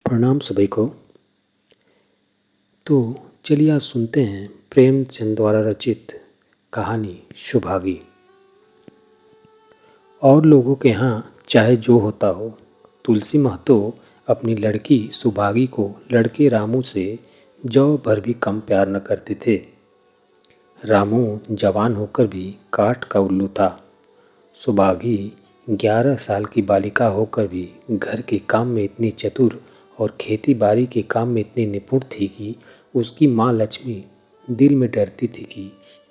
प्रणाम सभी को। तो चलिए आज सुनते हैं प्रेमचंद द्वारा रचित कहानी सुभागी। और लोगों के यहाँ चाहे जो होता हो, तुलसी महतो अपनी लड़की सुभागी को लड़के रामू से जौ भर भी कम प्यार न करते थे। रामू जवान होकर भी काठ का उल्लू था। सुभागी 11 साल की बालिका होकर भी घर के काम में इतनी चतुर और खेती बाड़ी के काम में इतनी निपुण थी कि उसकी माँ लक्ष्मी दिल में डरती थी कि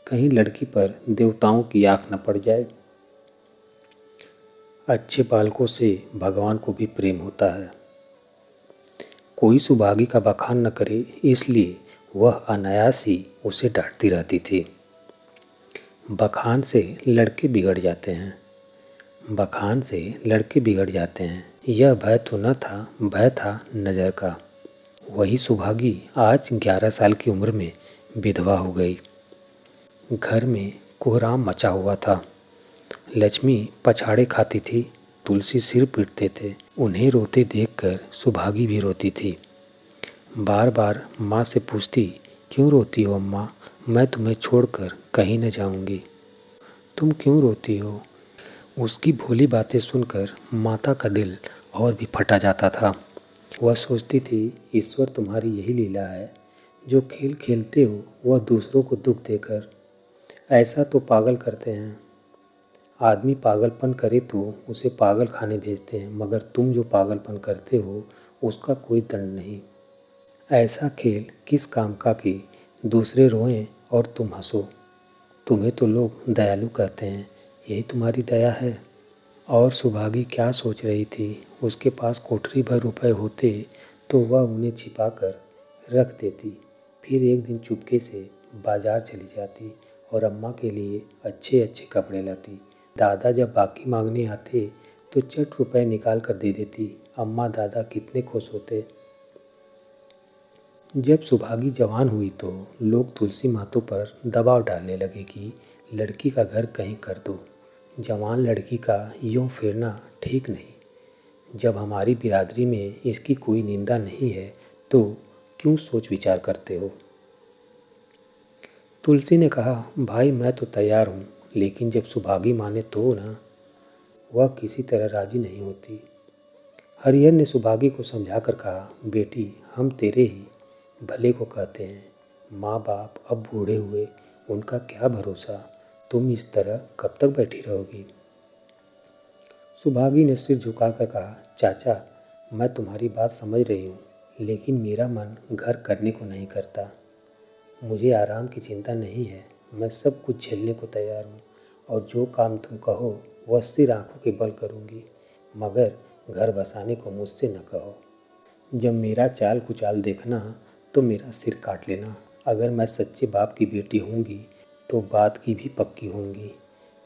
कहीं लड़की पर देवताओं की आँख न पड़ जाए। अच्छे बालकों से भगवान को भी प्रेम होता है। कोई सुभागी का बखान न करे, इसलिए वह अनायास ही उसे डांटती रहती थी। बखान से लड़के बिगड़ जाते हैं, बखान से लड़के बिगड़ जाते हैं। यह भय तो न था, भय था नज़र का। वही सुभागी आज 11 साल की उम्र में विधवा हो गई। घर में कोहराम मचा हुआ था। लक्ष्मी पछाड़े खाती थी, तुलसी सिर पीटते थे। उन्हें रोते देखकर सुभागी भी रोती थी। बार बार माँ से पूछती, क्यों रोती हो अम्मा? मैं तुम्हें छोड़कर कहीं न जाऊंगी। तुम क्यों रोती हो? उसकी भोली बातें सुनकर माता का दिल और भी फटा जाता था। वह सोचती थी, ईश्वर तुम्हारी यही लीला है, जो खेल खेलते हो वह दूसरों को दुख देकर। ऐसा तो पागल करते हैं। आदमी पागलपन करे तो उसे पागल खाने भेजते हैं, मगर तुम जो पागलपन करते हो उसका कोई दंड नहीं। ऐसा खेल किस काम का कि दूसरे रोएं और तुम हंसो। तुम्हें तो लोग दयालु कहते हैं, यही तुम्हारी दया है। और सुभागी क्या सोच रही थी? उसके पास कोठरी भर रुपए होते तो वह उन्हें छिपा कर रख देती। फिर एक दिन चुपके से बाजार चली जाती और अम्मा के लिए अच्छे अच्छे कपड़े लाती। दादा जब बाकी मांगने आते तो चट रुपए निकाल कर दे देती। अम्मा दादा कितने खुश होते। जब सुभागी जवान हुई तो लोग तुलसी महतो पर दबाव डालने लगे कि लड़की का घर कहीं कर दो। जवान लड़की का यूँ फिरना ठीक नहीं। जब हमारी बिरादरी में इसकी कोई निंदा नहीं है तो क्यों सोच विचार करते हो? तुलसी ने कहा, भाई मैं तो तैयार हूँ, लेकिन जब सुभागी माने तो ना। वह किसी तरह राजी नहीं होती। हरिहर ने सुभागी को समझाकर कहा, बेटी हम तेरे ही भले को कहते हैं। माँ बाप अब बूढ़े हुए, उनका क्या भरोसा। तुम इस तरह कब तक बैठी रहोगी? सुभागी ने सिर झुकाकर कहा, चाचा मैं तुम्हारी बात समझ रही हूँ, लेकिन मेरा मन घर करने को नहीं करता। मुझे आराम की चिंता नहीं है। मैं सब कुछ झेलने को तैयार हूँ और जो काम तुम कहो वह सिर आंखों के बल करूँगी, मगर घर बसाने को मुझसे न कहो। जब मेरा चाल कुचाल देखना तो मेरा सिर काट लेना। अगर मैं सच्चे बाप की बेटी होंगी तो बात की भी पक्की होंगी।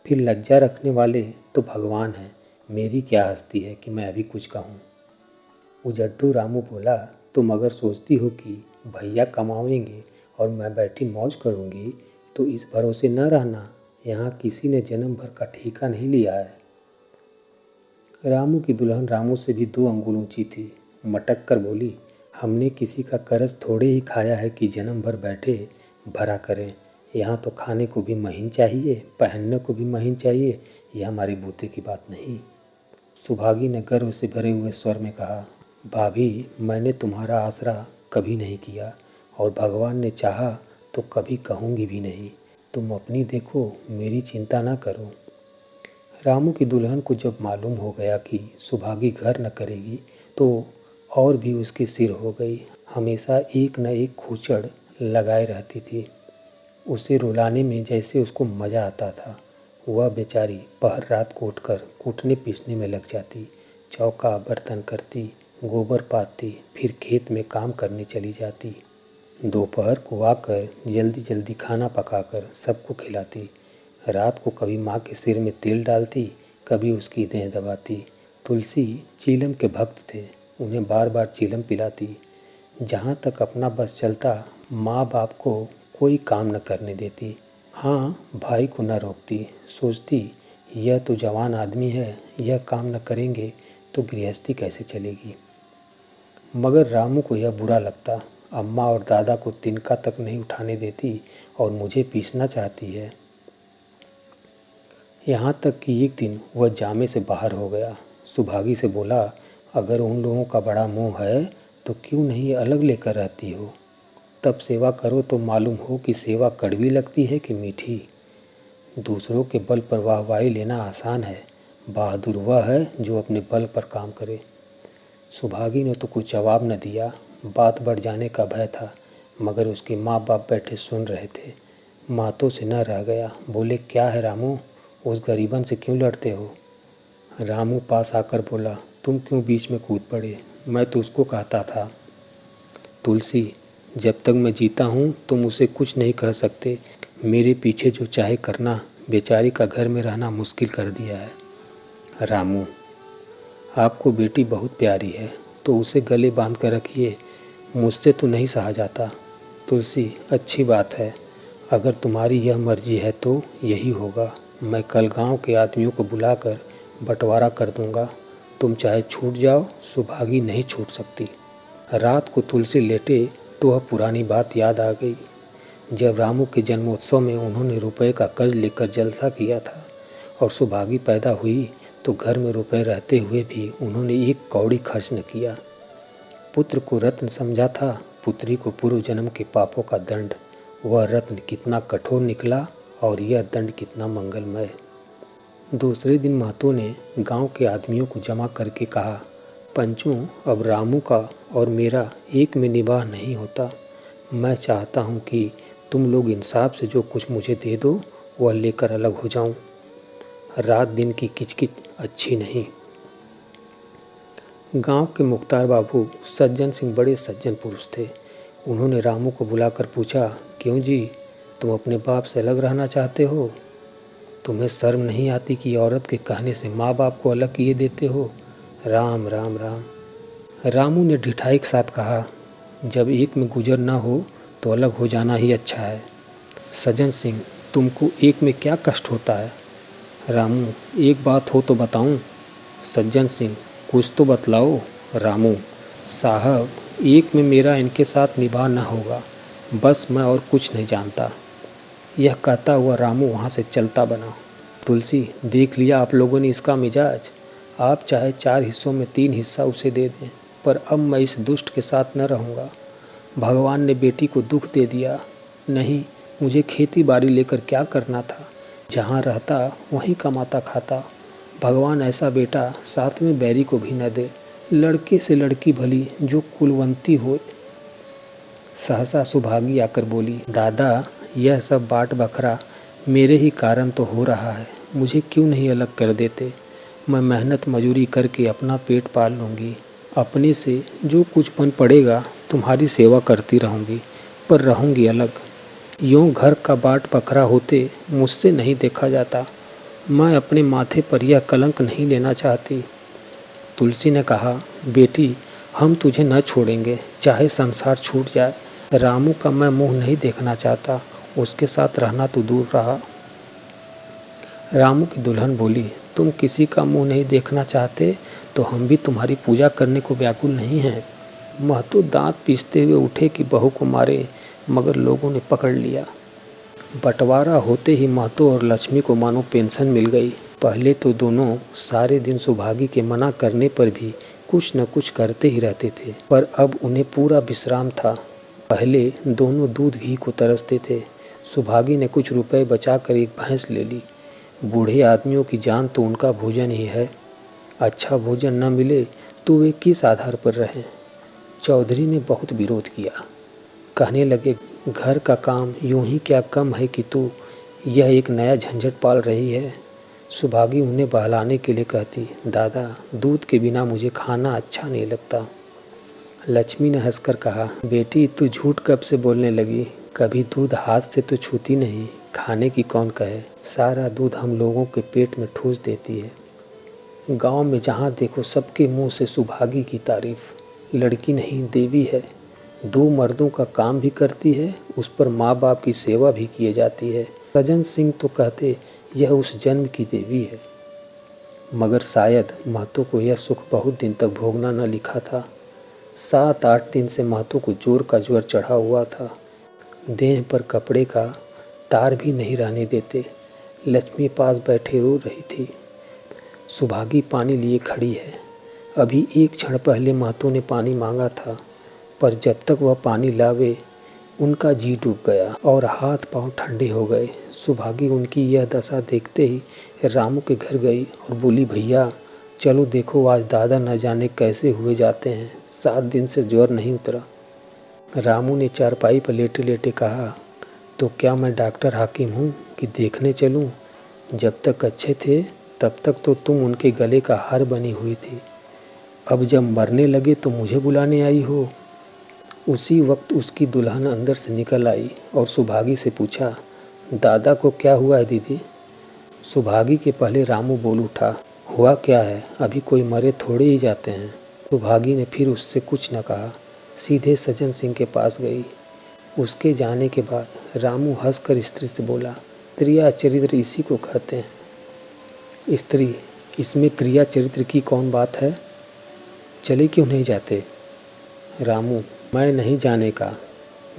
फिर लज्जा रखने वाले तो भगवान हैं, मेरी क्या हस्ती है कि मैं अभी कुछ कहूँ। उजड्डू रामू बोला, तुम अगर सोचती हो कि भैया कमाएंगे और मैं बैठी मौज करूँगी तो इस भरोसे न रहना, यहाँ किसी ने जन्म भर का ठीका नहीं लिया है। रामू की दुल्हन रामू से भी 2 अंगुल ऊंची थी। मटक कर बोली, हमने किसी का कर्ज थोड़े ही खाया है कि जन्म भर बैठे भरा करें। यहाँ तो खाने को भी महीन चाहिए, पहनने को भी महीन चाहिए। यह हमारे बूते की बात नहीं। सुभागी ने गर्व से भरे हुए स्वर में कहा, भाभी मैंने तुम्हारा आसरा कभी नहीं किया और भगवान ने चाहा तो कभी कहूँगी भी नहीं। तुम अपनी देखो, मेरी चिंता ना करो। रामू की दुल्हन को जब मालूम हो गया कि सुभागी घर न करेगी तो और भी उसके सिर हो गई। हमेशा एक न एक खूचड़ लगाए रहती थी। उसे रुलाने में जैसे उसको मज़ा आता था। वह बेचारी पहर रात को उठकर कूटने पीसने में लग जाती, चौका बर्तन करती, गोबर पाती, फिर खेत में काम करने चली जाती। दोपहर को आकर जल्दी जल्दी खाना पकाकर सबको खिलाती। रात को कभी माँ के सिर में तेल डालती, कभी उसकी देह दबाती। तुलसी चीलम के भक्त थे, उन्हें बार बार चीलम पिलाती। जहाँ तक अपना बस चलता, माँ बाप को कोई काम न करने देती। हाँ, भाई को न रोकती। सोचती, यह तो जवान आदमी है, यह काम न करेंगे तो गृहस्थी कैसे चलेगी। मगर रामू को यह बुरा लगता। अम्मा और दादा को तिनका तक नहीं उठाने देती और मुझे पीसना चाहती है। यहाँ तक कि एक दिन वह जामे से बाहर हो गया। सुभागी से बोला, अगर उन लोगों का बड़ा मुँह है तो क्यों नहीं अलग लेकर रहती हो? तब सेवा करो तो मालूम हो कि सेवा कड़वी लगती है कि मीठी। दूसरों के बल पर वाहवाही लेना आसान है, बहादुर वह है जो अपने बल पर काम करे। सुभागी ने तो कुछ जवाब न दिया। बात बढ़ जाने का भय था, मगर उसके माँ बाप बैठे सुन रहे थे। मातों से न रह गया। बोले, क्या है रामू, उस गरीबन से क्यों लड़ते हो? रामू पास आकर बोला, तुम क्यों बीच में कूद पड़े? मैं तो उसको कहता था, तुलसी, जब तक मैं जीता हूँ तुम उसे कुछ नहीं कह सकते। मेरे पीछे जो चाहे करना, बेचारी का घर में रहना मुश्किल कर दिया है। रामू, आपको बेटी बहुत प्यारी है तो उसे गले बांध कर रखिए, मुझसे तो नहीं सहा जाता। तुलसी, अच्छी बात है, अगर तुम्हारी यह मर्जी है तो यही होगा। मैं कल गांव के आदमियों को बुलाकर बंटवारा कर दूंगा। तुम चाहे छूट जाओ, सुभागी नहीं छूट सकती। रात को तुलसी लेटे तो वह पुरानी बात याद आ गई। जब रामू के जन्मोत्सव में उन्होंने रुपए का कर्ज लेकर जलसा किया था और सुभागी पैदा हुई तो घर में रुपए रहते हुए भी उन्होंने एक कौड़ी खर्च न किया। पुत्र को रत्न समझा था, पुत्री को पूर्व जन्म के पापों का दंड। वह रत्न कितना कठोर निकला और यह दंड कितना मंगलमय। दूसरे दिन महतो ने गांव के आदमियों को जमा करके कहा, पंचों, अब रामू का और मेरा एक में निबाह नहीं होता। मैं चाहता हूँ कि तुम लोग इंसाफ से जो कुछ मुझे दे दो वह लेकर अलग हो जाऊँ। रात दिन की किचकिच अच्छी नहीं। गांव के मुख्तार बाबू सज्जन सिंह बड़े सज्जन पुरुष थे। उन्होंने रामू को बुलाकर पूछा, क्यों जी, तुम अपने बाप से अलग रहना चाहते हो? तुम्हें शर्म नहीं आती कि औरत के कहने से माँ बाप को अलग किए देते हो? राम राम राम। रामू ने ढिठाई के साथ कहा, जब एक में गुजर ना हो तो अलग हो जाना ही अच्छा है। सज्जन सिंह, तुमको एक में क्या कष्ट होता है? रामू, एक बात हो तो बताऊं? सज्जन सिंह, कुछ तो बतलाओ। रामू, साहब, एक में मेरा इनके साथ निभाह न होगा, बस मैं और कुछ नहीं जानता। यह कहता हुआ रामू वहाँ से चलता बना। तुलसी, देख लिया आप लोगों ने इसका मिजाज। आप चाहे 4 हिस्सों में 3 हिस्सा उसे दे दें, पर अब मैं इस दुष्ट के साथ न रहूँगा। भगवान ने बेटी को दुख दे दिया। नहीं, मुझे खेती बाड़ी लेकर क्या करना था? जहाँ रहता वहीं कमाता खाता। भगवान ऐसा बेटा साथ में बैरी को भी न दे। लड़के से लड़की भली जो कुलवंती हो। सहसा सुभागी आकर बोली, दादा, यह सब बाट बखरा मेरे ही कारण तो हो रहा है। मुझे क्यों नहीं अलग कर देते? मैं मेहनत मजूरी करके अपना पेट पाल लूँगी। अपने से जो कुछ बन पड़ेगा तुम्हारी सेवा करती रहूँगी, पर रहूँगी अलग। यूँ घर का बाट बखरा होते मुझसे नहीं देखा जाता। मैं अपने माथे पर यह कलंक नहीं लेना चाहती। तुलसी ने कहा, बेटी, हम तुझे न छोड़ेंगे, चाहे संसार छूट जाए। रामू का मैं मुँह नहीं देखना चाहता, उसके साथ रहना तो दूर रहा। रामू की दुल्हन बोली, तुम किसी का मुँह नहीं देखना चाहते तो हम भी तुम्हारी पूजा करने को व्याकुल नहीं हैं। महतो दांत पीसते हुए उठे कि बहू को मारे, मगर लोगों ने पकड़ लिया। बंटवारा होते ही महतो और लक्ष्मी को मानो पेंशन मिल गई। पहले तो दोनों सारे दिन सुभागी के मना करने पर भी कुछ न कुछ करते ही रहते थे, पर अब उन्हें पूरा विश्राम था। पहले दोनों दूध घी को तरसते थे। सुभागी ने कुछ रुपए बचाकर एक भैंस ले ली। बूढ़े आदमियों की जान तो उनका भोजन ही है। अच्छा भोजन न मिले तो वे किस आधार पर रहें? चौधरी ने बहुत विरोध किया। कहने लगे, घर का काम यूं ही क्या कम है कि तू यह एक नया झंझट पाल रही है। सुभागी उन्हें बहलाने के लिए कहती, दादा, दूध के बिना मुझे खाना अच्छा नहीं लगता। लक्ष्मी ने हंसकर कहा, बेटी, तू झूठ कब से बोलने लगी? कभी दूध हाथ से तो छूती नहीं, खाने की कौन कहे। सारा दूध हम लोगों के पेट में ठूस देती है। गांव में जहाँ देखो सबके मुंह से सुभागी की तारीफ। लड़की नहीं, देवी है। 2 मर्दों का काम भी करती है, उस पर माँ बाप की सेवा भी किए जाती है। सज्जन सिंह तो कहते यह उस जन्म की देवी है, मगर शायद महतो को यह सुख बहुत दिन तक भोगना न लिखा था। 7-8 दिन से महतो को जोर का ज्वर चढ़ा हुआ था। देह पर कपड़े का तार भी नहीं रहने देते। लक्ष्मी पास बैठे रो रही थी। सुभागी पानी लिए खड़ी है। अभी एक क्षण पहले महतो ने पानी मांगा था, पर जब तक वह पानी लावे उनका जी डूब गया और हाथ पांव ठंडे हो गए। सुभागी उनकी यह दशा देखते ही रामू के घर गई और बोली, भैया चलो देखो, आज दादा न जाने कैसे हुए जाते हैं, 7 दिन से ज्वर नहीं उतरा। रामू ने चारपाई पर लेटे लेटे कहा, तो क्या मैं डॉक्टर हाकिम हूँ कि देखने चलूँ? जब तक अच्छे थे तब तक तो तुम उनके गले का हार बनी हुई थी, अब जब मरने लगे तो मुझे बुलाने आई हो। उसी वक्त उसकी दुल्हन अंदर से निकल आई और सुभागी से पूछा, दादा को क्या हुआ है दीदी? सुभागी के पहले रामू बोल उठा, हुआ क्या है, अभी कोई मरे थोड़े ही जाते हैं। सुभागी ने फिर उससे कुछ न कहा, सीधे सज्जन सिंह के पास गई। उसके जाने के बाद रामू हंसकर स्त्री से बोला, त्रिया चरित्र इसी को कहते हैं। स्त्री, इसमें त्रिया चरित्र की कौन बात है? चले क्यों नहीं जाते? रामू, मैं नहीं जाने का।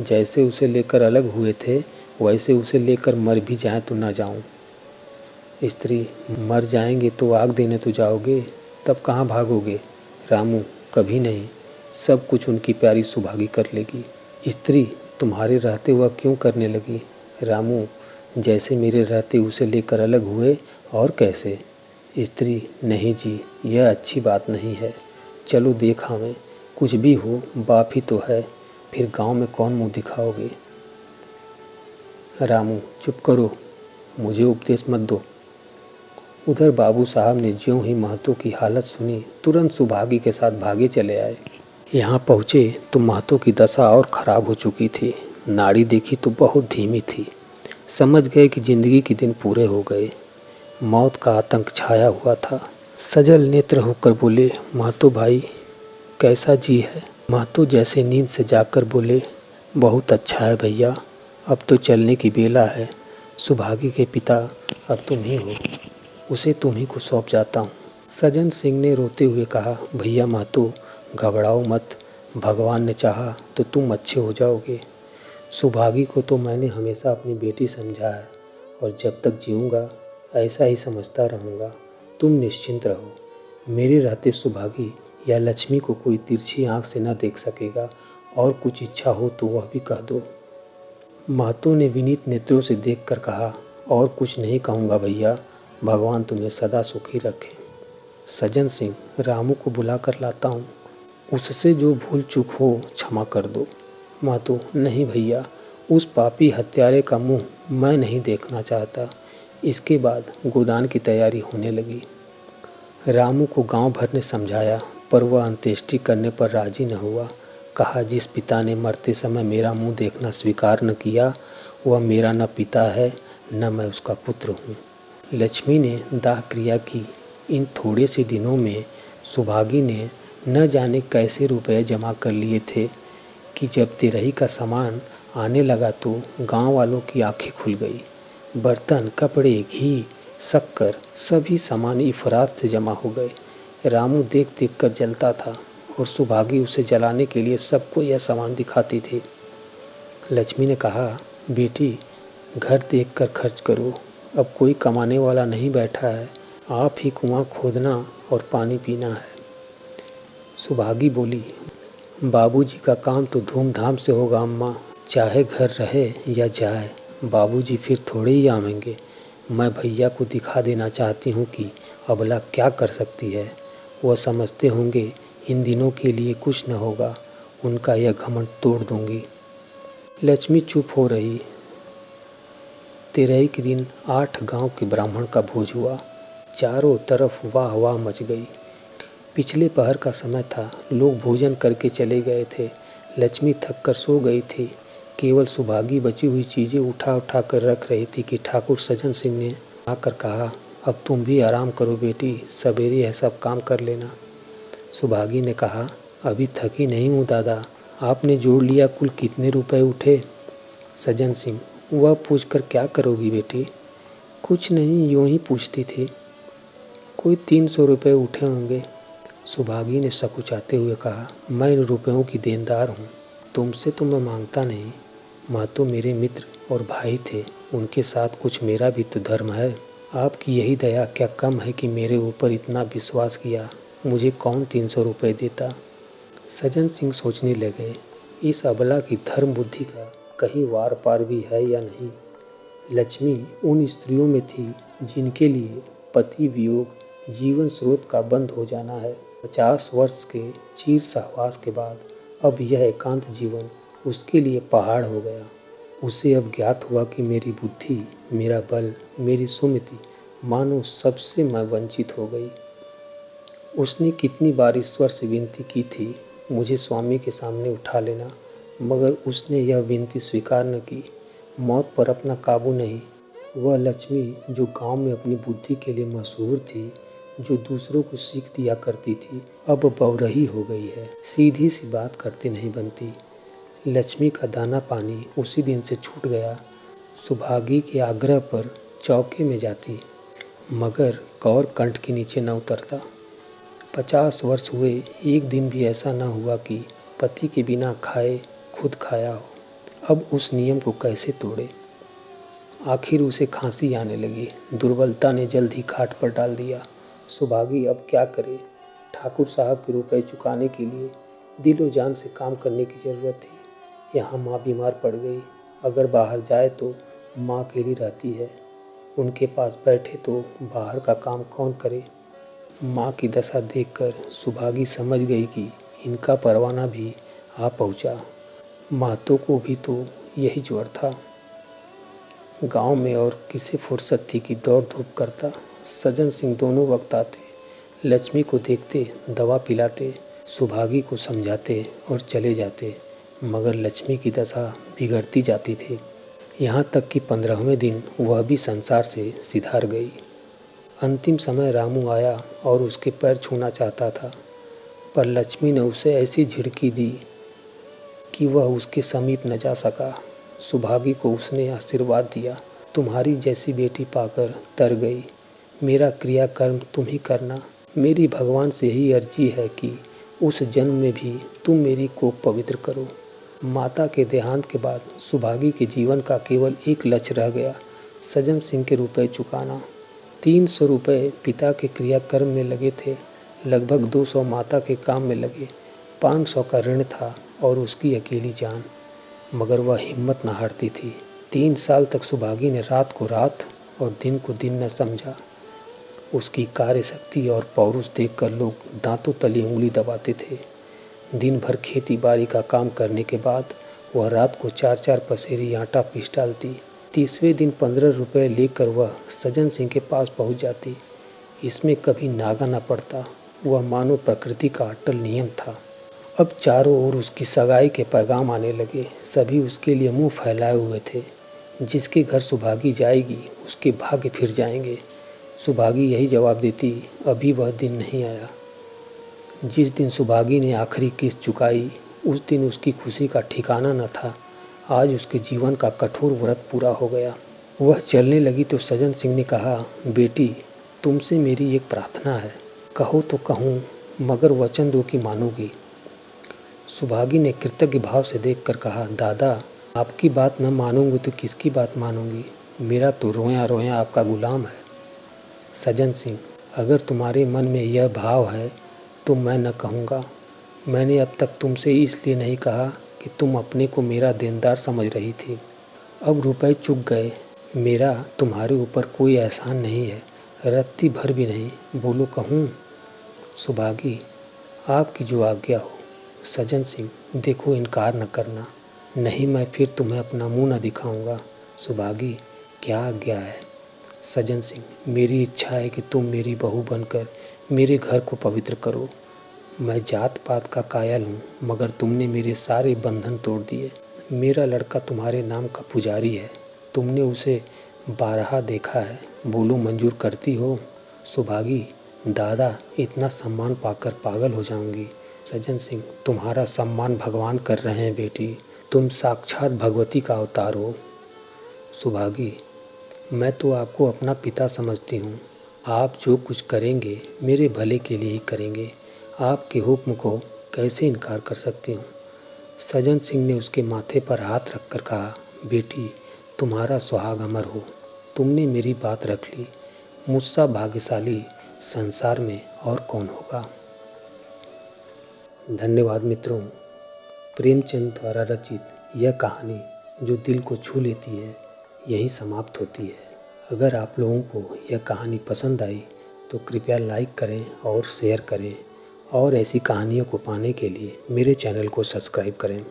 जैसे उसे लेकर अलग हुए थे वैसे उसे लेकर मर भी जाए तो ना जाऊं। स्त्री, मर जाएंगे तो आग देने तो जाओगे, तब कहाँ भागोगे? रामू, कभी नहीं, सब कुछ उनकी प्यारी सुभागी कर लेगी। स्त्री, तुम्हारे रहते वह क्यों करने लगी? रामू, जैसे मेरे रहते उसे लेकर अलग हुए और कैसे। स्त्री, नहीं जी, यह अच्छी बात नहीं है। चलो देख आवें, कुछ भी हो बाप ही तो है, फिर गांव में कौन मुंह दिखाओगे। रामू, चुप करो, मुझे उपदेश मत दो। उधर बाबू साहब ने ज्यों ही महतो की हालत सुनी तुरंत सुभागी के साथ भागे चले आए। यहाँ पहुँचे तो महतो की दशा और ख़राब हो चुकी थी। नाड़ी देखी तो बहुत धीमी थी। समझ गए कि जिंदगी के दिन पूरे हो गए। मौत का आतंक छाया हुआ था। सजल नेत्र होकर बोले, महतो भाई कैसा जी है? महतो जैसे नींद से जाकर बोले, बहुत अच्छा है भैया, अब तो चलने की बेला है। सुभागी के पिता अब तुम ही हो, उसे तुम्ही को सौंप जाता हूँ। सज्जन सिंह ने रोते हुए कहा, भैया महतो घबराओ मत, भगवान ने चाहा तो तुम अच्छे हो जाओगे। सुभागी को तो मैंने हमेशा अपनी बेटी समझा है और जब तक जीऊँगा ऐसा ही समझता रहूँगा। तुम निश्चिंत रहो। मेरे रहते सुभागी या लक्ष्मी को कोई तिरछी आंख से न देख सकेगा, और कुछ इच्छा हो तो वह भी कह दो। महतो ने विनीत नेत्रों से देखकर कहा, और कुछ नहीं कहूँगा भैया, भगवान तुम्हें सदा सुखी रखे। सज्जन सिंह, रामू को बुलाकर लाता हूँ, उससे जो भूल चूक हो क्षमा कर दो। महतो, नहीं भैया, उस पापी हत्यारे का मुंह मैं नहीं देखना चाहता। इसके बाद गोदान की तैयारी होने लगी। रामू को गांव भर ने समझाया, पर वह अंत्येष्टि करने पर राजी न हुआ। कहा, जिस पिता ने मरते समय मेरा मुंह देखना स्वीकार न किया वह मेरा न पिता है न मैं उसका पुत्र हूँ। लक्ष्मी ने दाह क्रिया की। इन थोड़े से दिनों में सुभागी ने न जाने कैसे रुपए जमा कर लिए थे कि जब तेरही का सामान आने लगा तो गांव वालों की आंखें खुल गई। बर्तन, कपड़े, घी, शक्कर, सभी सामान इफरात से जमा हो गए। रामू देख देख कर जलता था और सुभागी उसे जलाने के लिए सबको यह सामान दिखाती थी। लक्ष्मी ने कहा, बेटी घर देख कर खर्च करो, अब कोई कमाने वाला नहीं बैठा है, आप ही कुआं खोदना और पानी पीना है। सुभागी बोली, बाबूजी का काम तो धूमधाम से होगा अम्मा, चाहे घर रहे या जाए, बाबूजी फिर थोड़े ही आवेंगे। मैं भैया को दिखा देना चाहती हूँ कि अबला क्या कर सकती है। वह समझते होंगे इन दिनों के लिए कुछ न होगा, उनका यह घमंड तोड़ दूंगी। लक्ष्मी चुप हो रही। तेरही के दिन 8 गांव के ब्राह्मण का भोज हुआ। चारों तरफ वाह वाह मच गई। पिछले पहर का समय था, लोग भोजन करके चले गए थे। लक्ष्मी थक कर सो गई थी। केवल सुभागी बची हुई चीज़ें उठा उठा कर रख रही थी कि ठाकुर सज्जन सिंह ने आकर कहा, अब तुम भी आराम करो बेटी, सवेरे है सब काम कर लेना। सुभागी ने कहा, अभी थकी नहीं हूँ दादा, आपने जोड़ लिया कुल कितने रुपए उठे? सज्जन सिंह, वह पूछ कर क्या करोगी बेटी? कुछ नहीं, यूँ ही पूछती थी। कोई 300 रुपये उठे होंगे। सुभागी ने सकुचाते हुए कहा, मैं इन रुपयों की देनदार हूँ, तुमसे तो मैं मांगता नहीं। महतो मेरे मित्र और भाई थे, उनके साथ कुछ मेरा भी तो धर्म है। आपकी यही दया क्या कम है कि मेरे ऊपर इतना विश्वास किया। मुझे कौन 300 रुपये देता। सज्जन सिंह सोचने लगे, इस अबला की धर्म बुद्धि का कहीं वार पार भी है या नहीं। लक्ष्मी उन स्त्रियों में थी जिनके लिए पति वियोग जीवन स्रोत का बंद हो जाना है। 50 वर्ष के चीर सहवास के बाद अब यह एकांत जीवन उसके लिए पहाड़ हो गया। उसे अब ज्ञात हुआ कि मेरी बुद्धि, मेरा बल, मेरी सुमति मानो सबसे मैं वंचित हो गई। उसने कितनी बार ईश्वर से विनती की थी, मुझे स्वामी के सामने उठा लेना, मगर उसने यह विनती स्वीकार न की। मौत पर अपना काबू नहीं। वह लक्ष्मी जो गांव में अपनी बुद्धि के लिए मशहूर थी, जो दूसरों को सीख दिया करती थी, अब बौरही हो गई है। सीधी सी बात करते नहीं बनती। लक्ष्मी का दाना पानी उसी दिन से छूट गया। सुभागी के आग्रह पर चौके में जाती, मगर कौर कंठ के नीचे न उतरता। 50 वर्ष हुए, एक दिन भी ऐसा न हुआ कि पति के बिना खाए खुद खाया हो। अब उस नियम को कैसे तोड़े। आखिर उसे खांसी आने लगी। दुर्बलता ने जल्द ही खाट पर डाल दिया। सुभागी अब क्या करे। ठाकुर साहब के रुपए चुकाने के लिए दिलो जान से काम करने की ज़रूरत थी। यहाँ माँ बीमार पड़ गई। अगर बाहर जाए तो माँ अकेली रहती है। उनके पास बैठे तो बाहर का काम कौन करे। माँ की दशा देखकर सुभागी समझ गई कि इनका परवाना भी आ पहुँचा। महतो को भी तो यही ज्वर था। गांव में और किसे फुर्सत थी कि दौड़ धूप करता। सज्जन सिंह दोनों वक्त आते, लक्ष्मी को देखते, दवा पिलाते, सुभागी को समझाते और चले जाते, मगर लक्ष्मी की दशा बिगड़ती जाती थी। यहाँ तक कि 15वें दिन वह भी संसार से सिधार गई। अंतिम समय रामू आया और उसके पैर छूना चाहता था, पर लक्ष्मी ने उसे ऐसी झिड़की दी कि वह उसके समीप न जा सका। सुभागी को उसने आशीर्वाद दिया, तुम्हारी जैसी बेटी पाकर तर गई। मेरा क्रियाकर्म तुम ही करना। मेरी भगवान से यही अर्जी है कि उस जन्म में भी तुम मेरी कोख पवित्र करो। माता के देहांत के बाद सुभागी के जीवन का केवल एक लक्ष्य रह गया, सज्जन सिंह के रुपए चुकाना। 300 रुपये पिता के क्रियाकर्म में लगे थे, लगभग 200 माता के काम में लगे, 500 का ऋण था और उसकी अकेली जान। मगर वह हिम्मत न हारती थी। 3 साल तक सुभागी ने रात को रात और दिन को दिन न समझा। उसकी कार्य शक्ति और पौरुष देखकर लोग दांतों तली उंगली दबाते थे। दिन भर खेती बाड़ी का काम करने के बाद वह रात को 4-4 पसेरी आटा पीस डालती। 30वें दिन 15 रुपये लेकर वह सज्जन सिंह के पास पहुंच जाती। इसमें कभी नागा न पड़ता। वह मानो प्रकृति का अटल नियम था। अब चारों ओर उसकी सगाई के पैगाम आने लगे। सभी उसके लिए मुंह फैलाए हुए थे। जिसके घर सुभागी जाएगी उसके भाग्य फिर जाएंगे। सुभागी यही जवाब देती, अभी वह दिन नहीं आया। जिस दिन सुभागी ने आखिरी किस्त चुकाई, उस दिन उसकी खुशी का ठिकाना न था। आज उसके जीवन का कठोर व्रत पूरा हो गया। वह चलने लगी तो सज्जन सिंह ने कहा, बेटी, तुमसे मेरी एक प्रार्थना है। कहो तो कहूँ, मगर वचन दो कि मानोगी। सुभागी ने कृतज्ञ भाव से देखकर कहा, दादा, आपकी बात न मानूंगी तो किसकी बात मानूंगी। मेरा तो रोया रोया आपका गुलाम है। सज्जन सिंह, अगर तुम्हारे मन में यह भाव है तो मैं न कहूँगा। मैंने अब तक तुमसे इसलिए नहीं कहा कि तुम अपने को मेरा देनदार समझ रही थी। अब रुपए चुक गए। मेरा तुम्हारे ऊपर कोई एहसान नहीं है, रत्ती भर भी नहीं। बोलो कहूँ। सुभागी, आपकी जो आज्ञा हो। सज्जन सिंह, देखो, इनकार न करना, नहीं मैं फिर तुम्हें अपना मुंह न दिखाऊंगा। सुभागी, क्या आज्ञा है। सज्जन सिंह, मेरी इच्छा है कि तुम मेरी बहू बनकर मेरे घर को पवित्र करो। मैं जात पात का कायल हूँ, मगर तुमने मेरे सारे बंधन तोड़ दिए। मेरा लड़का तुम्हारे नाम का पुजारी है। तुमने उसे 12 देखा है। बोलो, मंजूर करती हो। सुभागी, दादा, इतना सम्मान पाकर पागल हो जाऊंगी। सज्जन सिंह, तुम्हारा सम्मान भगवान कर रहे हैं बेटी। तुम साक्षात भगवती का अवतार हो। सुभागी, मैं तो आपको अपना पिता समझती हूँ। आप जो कुछ करेंगे मेरे भले के लिए ही करेंगे। आपके हुक्म को कैसे इनकार कर सकती हूँ। सज्जन सिंह ने उसके माथे पर हाथ रखकर कहा, बेटी, तुम्हारा सुहाग अमर हो। तुमने मेरी बात रख ली। मुझसा भाग्यशाली संसार में और कौन होगा। धन्यवाद मित्रों। प्रेमचंद द्वारा रचित यह कहानी जो दिल को छू लेती है यहीं समाप्त होती है। अगर आप लोगों को यह कहानी पसंद आई तो कृपया लाइक करें और शेयर करें और ऐसी कहानियों को पाने के लिए मेरे चैनल को सब्सक्राइब करें।